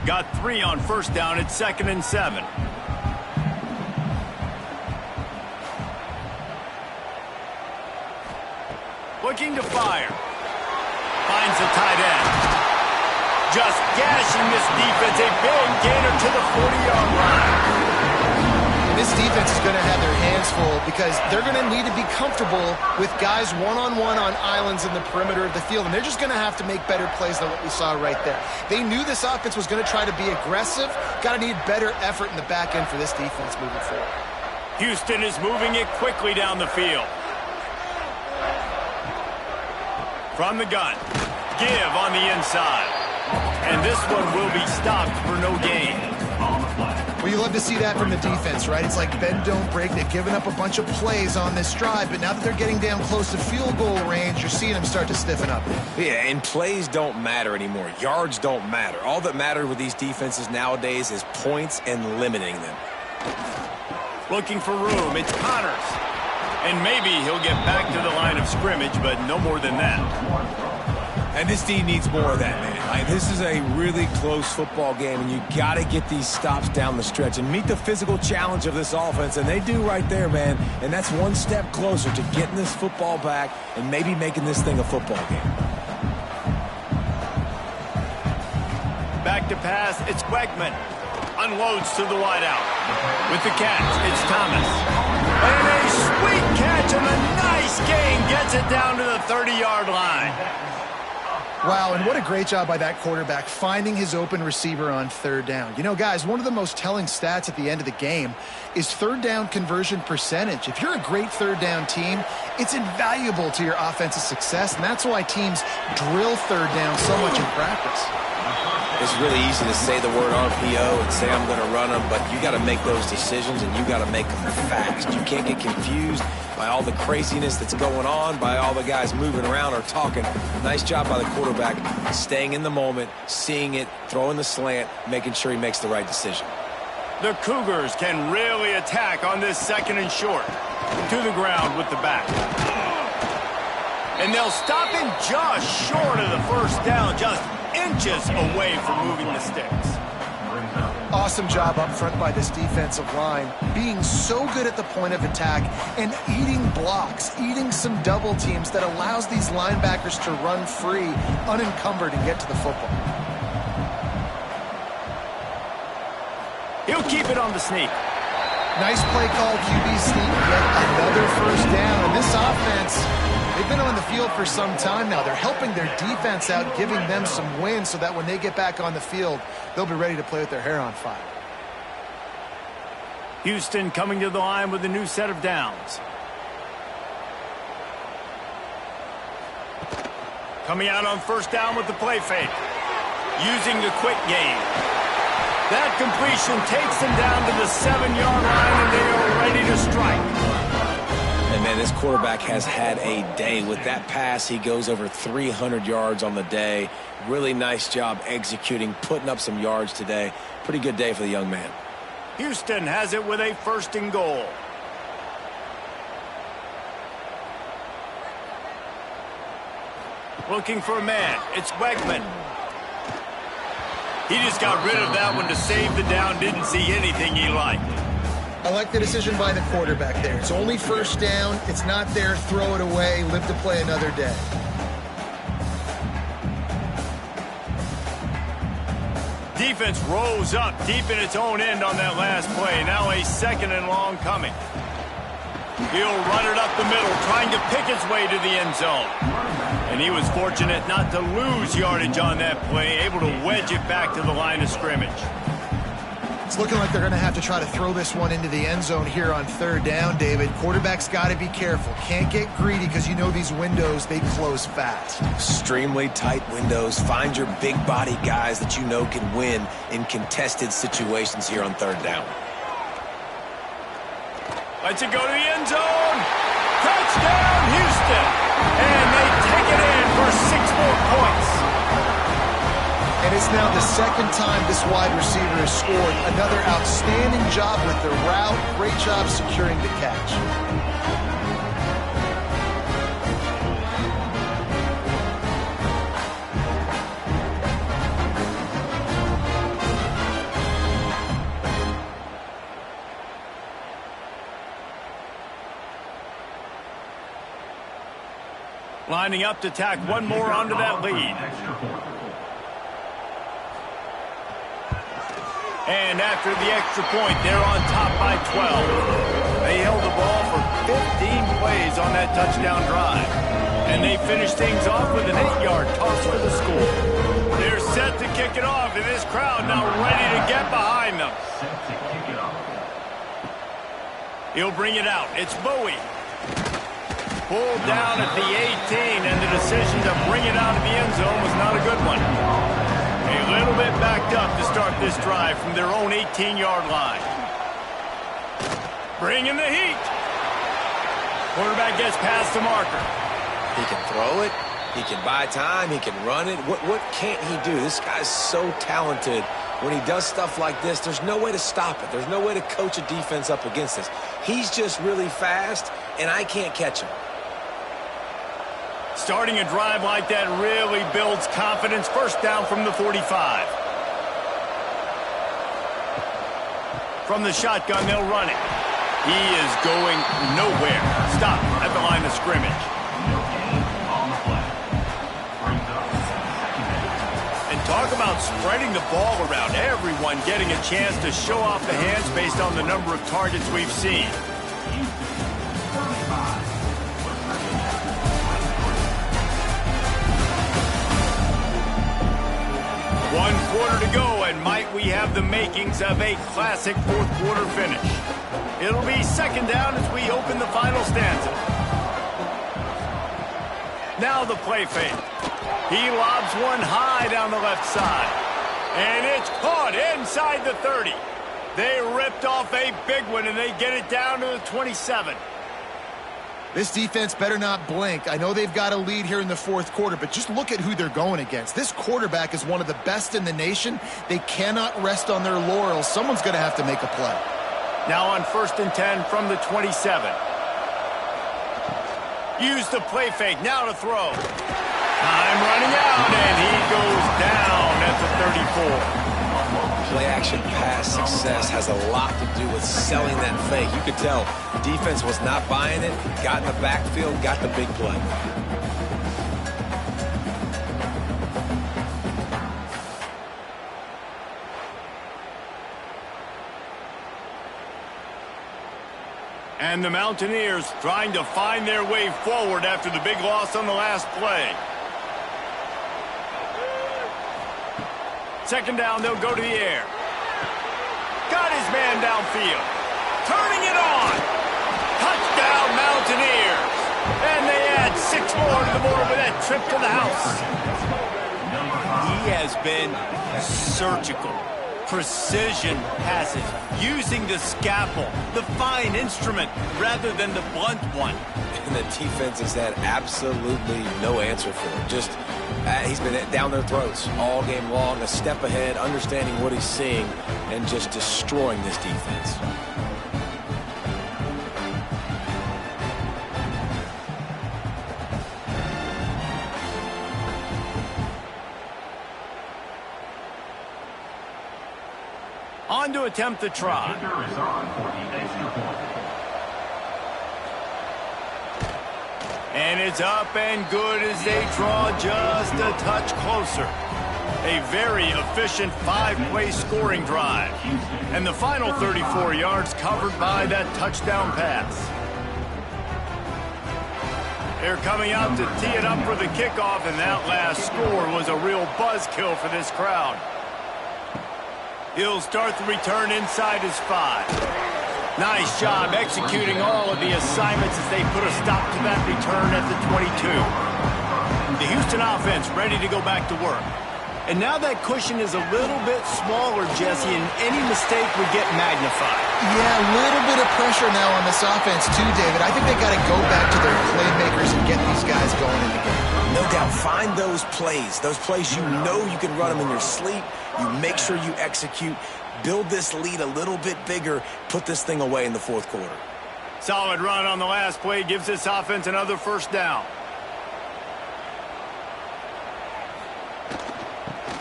Got 3 on 1st down. It's 2nd and 7. Looking to fire. Finds the tight end. Just gashing this defense. A big gainer to the 40-yard line. This defense is going to have their hands full because they're going to need to be comfortable with guys one-on-one on islands in the perimeter of the field, and they're just going to have to make better plays than what we saw right there. They knew this offense was going to try to be aggressive. Got to need better effort in the back end for this defense moving forward. Houston is moving it quickly down the field. From the gun. Give on the inside. and this one will be stopped for no gain. Well, you love to see that from the defense, right? It's like bend, don't break. They've given up a bunch of plays on this drive, but now that they're getting down close to field goal range, you're seeing them start to stiffen up. Yeah, and plays don't matter anymore. Yards don't matter. All that matters with these defenses nowadays is points and limiting them. Looking for room, it's Connors. And maybe he'll get back to the line of scrimmage, but no more than that. And this team needs more of that, man. Like, this is a really close football game, and you got to get these stops down the stretch and meet the physical challenge of this offense, and they do right there, man. And that's one step closer to getting this football back and maybe making this thing a football game. Back to pass, it's Wegman. Unloads to the wideout. With the catch, it's Thomas. And a sweet catch and a nice gain gets it down to the 30-yard line. Wow, and what a great job by that quarterback finding his open receiver on third down. You know, guys, one of the most telling stats at the end of the game is third down conversion percentage. If you're a great third down team, it's invaluable to your offensive success, and that's why teams drill third down so much in practice. It's really easy to say the word RPO and say I'm going to run them, but you got to make those decisions, and you got to make them fast. You can't get confused by all the craziness that's going on, by all the guys moving around or talking. Nice job by the quarterback, staying in the moment, seeing it, throwing the slant, making sure he makes the right decision. The Cougars can really attack on this second and short. To the ground with the back. And they'll stop him just short of the first down, just inches away from moving the sticks. Awesome job up front by this defensive line, being so good at the point of attack and eating blocks, eating some double teams that allows these linebackers to run free, unencumbered, and get to the football. He'll keep it on the sneak. Nice play call, QB sneak, yet another first down. And this offense, they've been on the field for some time now. They're helping their defense out, giving them some wins so that when they get back on the field, they'll be ready to play with their hair on fire. Houston coming to the line with a new set of downs. Coming out on first down with the play fake. Using the quick game. That completion takes them down to the 7-yard line, and they are ready to strike. And, man, this quarterback has had a day. With that pass, he goes over 300 yards on the day. Really nice job executing, putting up some yards today. Pretty good day for the young man. Houston has it with a first and goal. Looking for a man. It's Wegman. He just got rid of that one to save the down. Didn't see anything he liked. I like the decision by the quarterback there. It's only first down. It's not there. Throw it away. Live to play another day. Defense rose up deep in its own end on that last play. Now a second and long coming. He'll run it up the middle, trying to pick his way to the end zone. And he was fortunate not to lose yardage on that play, able to wedge it back to the line of scrimmage. It's looking like they're going to have to try to throw this one into the end zone here on third down, David. Quarterback's got to be careful. Can't get greedy because you know these windows, they close fast. Extremely tight windows. Find your big body guys that you know can win in contested situations here on third down. Lets it go to the end zone. Touchdown, Houston. And they take it in for 6 more points. And it's now the second time this wide receiver has scored. Another outstanding job with the route. Great job securing the catch. Lining up to tack one more onto that lead. And after the extra point, they're on top by 12. They held the ball for 15 plays on that touchdown drive. And they finished things off with an 8-yard toss for the score. They're set to kick it off, and this crowd now ready to get behind them. He'll bring it out. It's Bowie. Pulled down at the 18, and the decision to bring it out of the end zone was not a good one. A this drive from their own 18-yard line. Bringing the heat. Quarterback gets past the marker. He can throw it. He can buy time. He can run it. What can't he do? This guy's so talented. When he does stuff like this, there's no way to stop it. There's no way to coach a defense up against this. He's just really fast, and I can't catch him. Starting a drive like that really builds confidence. First down from the 45. From the shotgun, they'll run it. He is going nowhere. Stop at the line of scrimmage. Talk about spreading the ball around. Everyone getting a chance to show off the hands based on the number of targets we've seen. One quarter to go, and might we have the makings of a classic fourth quarter finish. It'll be second down as we open the final stanza. Now the play fake. He lobs one high down the left side. And it's caught inside the 30. They ripped off a big one, and they get it down to the 27. This defense better not blink. I know they've got a lead here in the fourth quarter, but just look at who they're going against. This quarterback is one of the best in the nation. They cannot rest on their laurels. Someone's going to have to make a play. Now on 1st and 10 from the 27. Use the play fake. Now to throw. Time running out, and he goes down at the 34. Play-action pass success has a lot to do with selling that fake. You could tell the defense was not buying it, got in the backfield, got the big play. And the Mountaineers trying to find their way forward after the big loss on the last play. Second down, they'll go to the air. Got his man downfield. Turning it on. Touchdown, Mountaineers. And they add 6 more to the board with that trip to the house. He has been surgical. Precision passes. Using the scalpel, the fine instrument, rather than the blunt one. And the defense has had absolutely no answer for him. Just he's been down their throats all game long, a step ahead, understanding what he's seeing, and just destroying this defense. On to attempt the try. And it's up and good as they draw just a touch closer. A very efficient 5-play scoring drive. And the final 34 yards covered by that touchdown pass. They're coming out to tee it up for the kickoff, and that last score was a real buzzkill for this crowd. He'll start the return inside his 5. Nice job executing all of the assignments as they put a stop to that return at the 22. The Houston offense ready to go back to work. And now that cushion is a little bit smaller, Jesse, and any mistake would get magnified. Yeah, a little bit of pressure now on this offense too, David. I think they got to go back to their playmakers and get these guys going in the game. No doubt. Find those plays you know you can run them in your sleep. You make sure you execute. Build this lead a little bit bigger. Put this thing away in the fourth quarter. Solid run on the last play. Gives this offense another first down.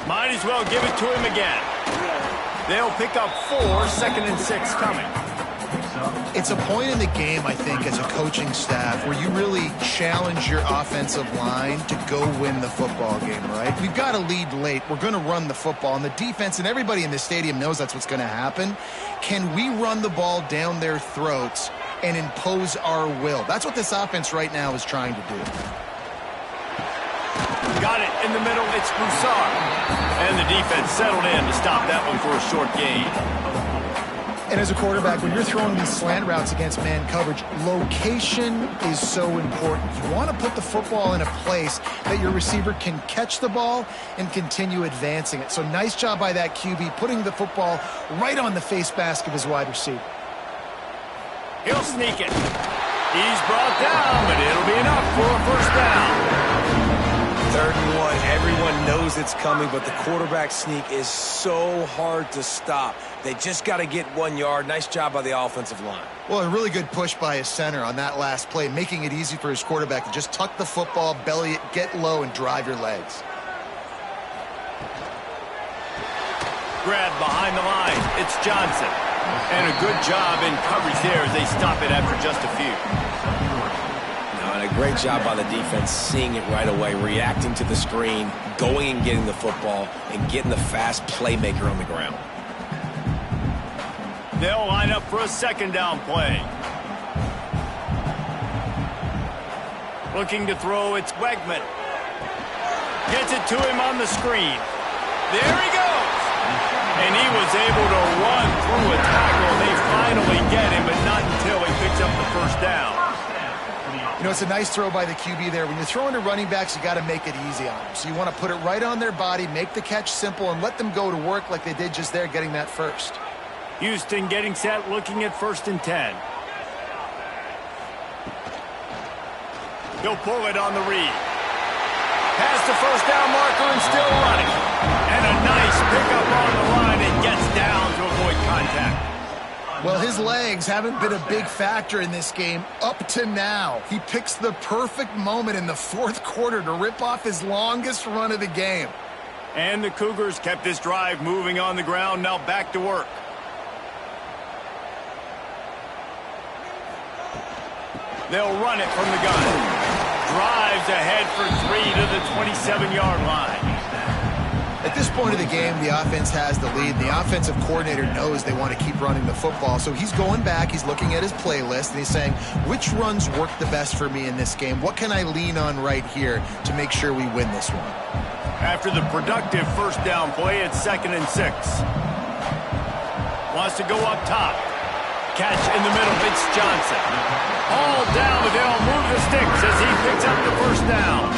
Might as well give it to him again. They'll pick up 4, 2nd and 6 coming. It's a point in the game, I think, as a coaching staff where you really challenge your offensive line to go win the football game, right? We've got a lead late. We're going to run the football, and the defense and everybody in the stadium knows that's what's going to happen. Can we run the ball down their throats and impose our will? That's what this offense right now is trying to do. Got it in the middle. It's Broussard. And the defense settled in to stop that one for a short gain. And as a quarterback, when you're throwing these slant routes against man coverage, location is so important. You want to put the football in a place that your receiver can catch the ball and continue advancing it. So nice job by that QB, putting the football right on the face mask of his wide receiver. He'll sneak it. He's brought down, but it'll be enough for a first down. 3rd and 1. Everyone knows it's coming, but the quarterback sneak is so hard to stop. They just got to get 1 yard. Nice job by the offensive line. Well, a really good push by his center on that last play, making it easy for his quarterback to just tuck the football, belly it, get low, and drive your legs. Grab behind the line. It's Johnson. And a good job in coverage there as they stop it after just a few. And a great job by the defense seeing it right away, reacting to the screen, going and getting the football, and getting the fast playmaker on the ground. They'll line up for a 2nd down play. Looking to throw, it's Wegman. Gets it to him on the screen. There he goes. And he was able to run through a tackle. They finally get him, but not until he picks up the first down. You know, it's a nice throw by the QB there. When you're throwing to running backs, you got to make it easy on them. So you want to put it right on their body, make the catch simple, and let them go to work like they did just there, getting that first. Houston getting set, looking at 1st and 10. He'll pull it on the read. Past the first down marker and still running. And a nice pickup on the line and gets down to avoid contact. Well, his legs haven't been a big factor in this game up to now. He picks the perfect moment in the 4th quarter to rip off his longest run of the game. And the Cougars kept this drive moving on the ground, now back to work. They'll run it from the gun. Drives ahead for 3 to the 27-yard line. At this point of the game, the offense has the lead. The offensive coordinator knows they want to keep running the football. So he's going back, he's looking at his playlist, and he's saying, which runs work the best for me in this game? What can I lean on right here to make sure we win this one? After the productive first down play, it's 2nd and 6. Wants to go up top. Catch in the middle, it's Johnson. All down, but they'll move the sticks as he picks up the first down.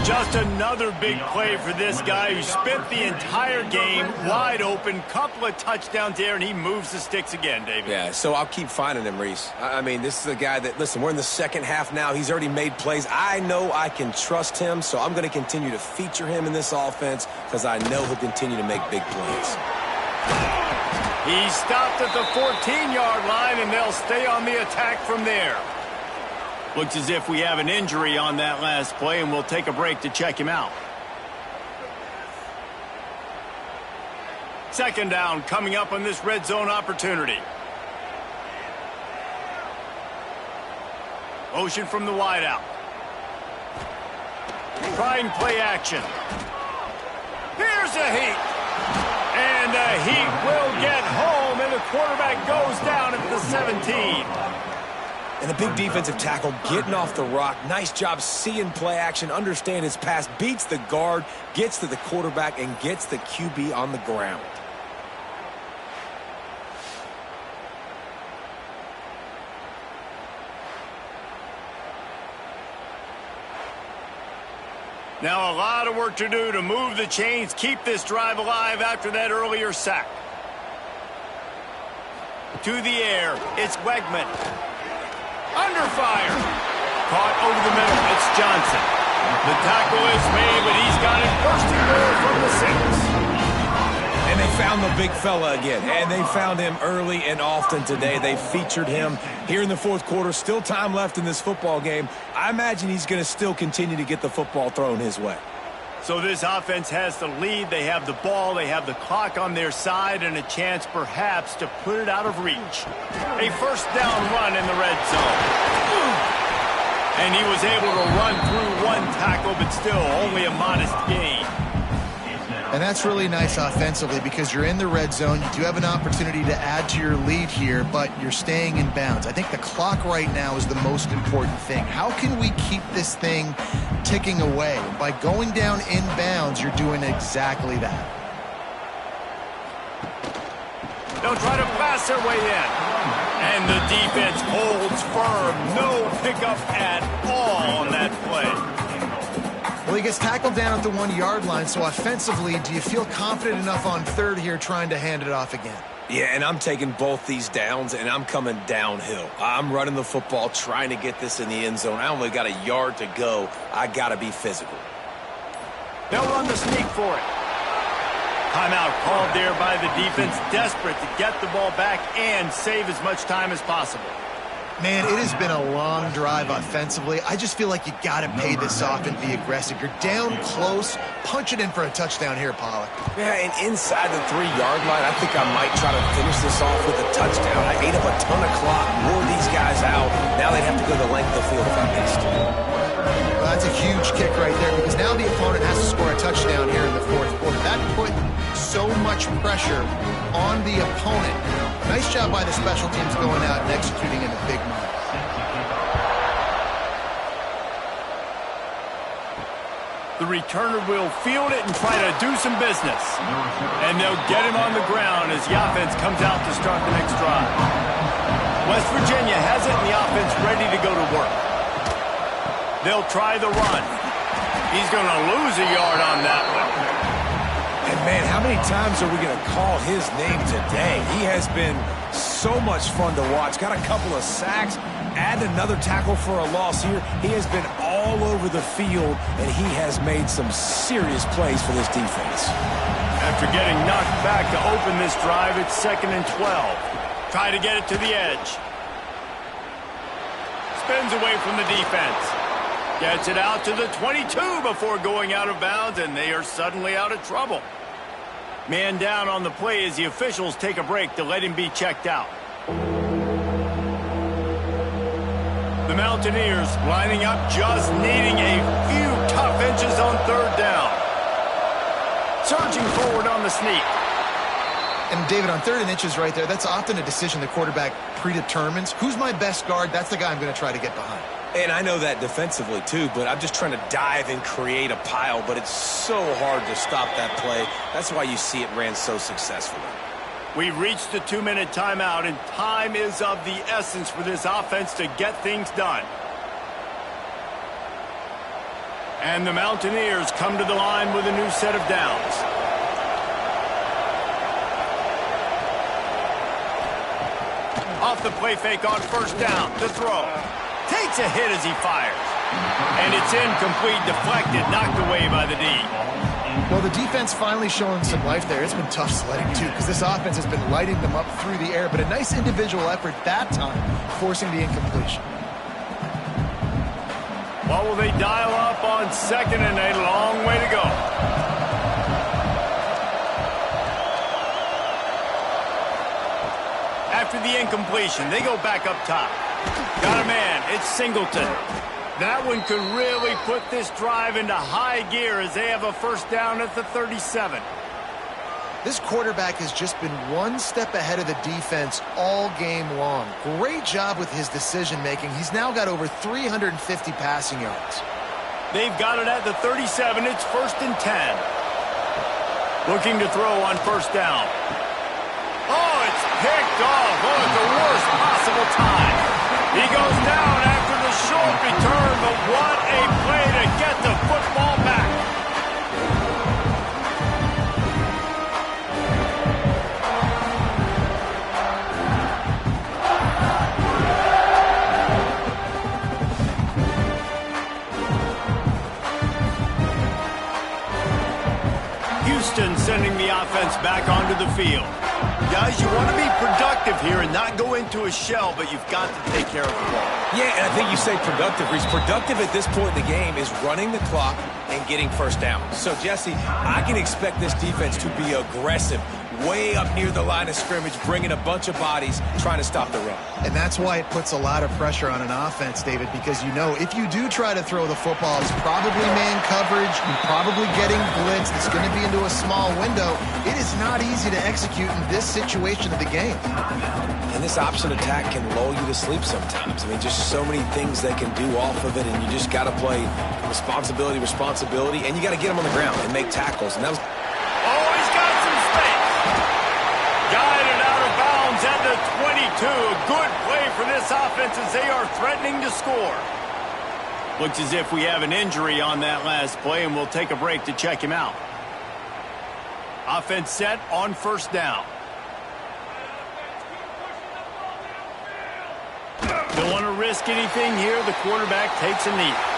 Just another big play for this guy who spent the entire game wide open. Couple of touchdowns there, and he moves the sticks again, David. Yeah, so I'll keep finding him, Reese. I mean, this is a guy that, listen, we're in the 2nd half now. He's already made plays. I know I can trust him, so I'm going to continue to feature him in this offense because I know he'll continue to make big plays. He stopped at the 14-yard line, and they'll stay on the attack from there. Looks as if we have an injury on that last play, and we'll take a break to check him out. 2nd down coming up on this red zone opportunity. Motion from the wideout. Trying play action. Here's a heat. And the heat will get home, and the quarterback goes down at the 17. And the big defensive tackle getting off the rock. Nice job seeing play action, understand his pass, beats the guard, gets to the quarterback, and gets the QB on the ground. Now a lot of work to do to move the chains, keep this drive alive after that earlier sack. To the air, it's Wegman. Under fire. Caught over the middle. It's Johnson. The tackle is made, but he's got it first and goal from the 6. And they found the big fella again. And they found him early and often today. They featured him here in the 4th quarter. Still time left in this football game. I imagine he's going to still continue to get the football thrown his way. So this offense has the lead. They have the ball. They have the clock on their side and a chance perhaps to put it out of reach. A first down run in the red zone. And he was able to run through one tackle, but still only a modest gain. And that's really nice offensively because you're in the red zone. You do have an opportunity to add to your lead here, but you're staying in bounds. I think the clock right now is the most important thing. How can we keep this thing ticking away? By going down in bounds, you're doing exactly that. They'll they'll try to pass their way in. And the defense holds firm. No pickup at all on that play. Well, he gets tackled down at the 1-yard line, so offensively, do you feel confident enough on third here trying to hand it off again? Yeah, and I'm taking both these downs, and I'm coming downhill. I'm running the football, trying to get this in the end zone. I only got a yard to go. I got to be physical. They'll run the sneak for it. Timeout called there by the defense, desperate to get the ball back and save as much time as possible. Man, it has been a long drive offensively. I just feel like you got to pay this off and be aggressive. You're down close. Punch it in for a touchdown here, Pollack. Yeah, and inside the 3-yard line, I think I might try to finish this off with a touchdown. I ate up a ton of clock, wore these guys out. Now they'd have to go the length of the field if I missed. Well, that's a huge kick right there because now the opponent has to score a touchdown here in the fourth quarter. That put so much pressure on the opponent. Nice job by the special teams going out and executing in a big moment. The returner will field it and try to do some business. And they'll get him on the ground as the offense comes out to start the next drive. West Virginia has it and the offense ready to go to work. They'll try the run. He's going to lose a yard on that one. And, man, how many times are we going to call his name today? He has been so much fun to watch. Got a couple of sacks. Add another tackle for a loss here. He has been all over the field, and he has made some serious plays for this defense. After getting knocked back to open this drive, it's 2nd and 12. Try to get it to the edge. Spins away from the defense. Gets it out to the 22 before going out of bounds, and they are suddenly out of trouble. Man down on the play as the officials take a break to let him be checked out. The Mountaineers lining up, just needing a few tough inches on 3rd down. Surging forward on the sneak. And, David, on 3rd and inches right there, that's often a decision the quarterback predetermines. Who's my best guard? That's the guy I'm going to try to get behind. And I know that defensively, too, but I'm just trying to dive and create a pile, but it's so hard to stop that play. That's why you see it ran so successfully. We've reached the 2-minute timeout, and time is of the essence for this offense to get things done. And the Mountaineers come to the line with a new set of downs. Off the play fake on 1st down to throw. Takes a hit as he fires. And it's incomplete, deflected, knocked away by the D. Well, the defense finally showing some life there. It's been tough sledding, too, because this offense has been lighting them up through the air. But a nice individual effort that time, forcing the incompletion. What will they dial up on 2nd and a long way to go? After the incompletion, they go back up top. Got a man. It's Singleton. That one could really put this drive into high gear as they have a 1st down at the 37. This quarterback has just been one step ahead of the defense all game long. Great job with his decision-making. He's now got over 350 passing yards. They've got it at the 37. It's 1st and 10. Looking to throw on 1st down. Oh, it's picked off. Oh, at the worst possible time. He goes down after the short return, but what a play to get the football back. Houston sending the offense back onto the field. Guys, you want to be productive here and not go into a shell, but you've got to take care of the ball. Yeah, and I think you say productive. Reese, productive at this point in the game is running the clock and getting 1st down. So, Jesse, I can expect this defense to be aggressive, way up near the line of scrimmage, bringing a bunch of bodies, trying to stop the run. And that's why it puts a lot of pressure on an offense, David, because you know if you do try to throw the football, it's probably man coverage, you're probably getting blitzed, it's going to be into a small window. It is not easy to execute in this situation of the game. And this option attack can lull you to sleep sometimes. I mean, just so many things they can do off of it, and you just got to play responsibility, and you got to get them on the ground and make tackles. And that was... Oh, he's got some space. Guided out of bounds. 2. A good play for this offense as they are threatening to score. Looks as if we have an injury on that last play, and we'll take a break to check him out. Offense set on first down. Don't want to risk anything here. The quarterback takes a knee.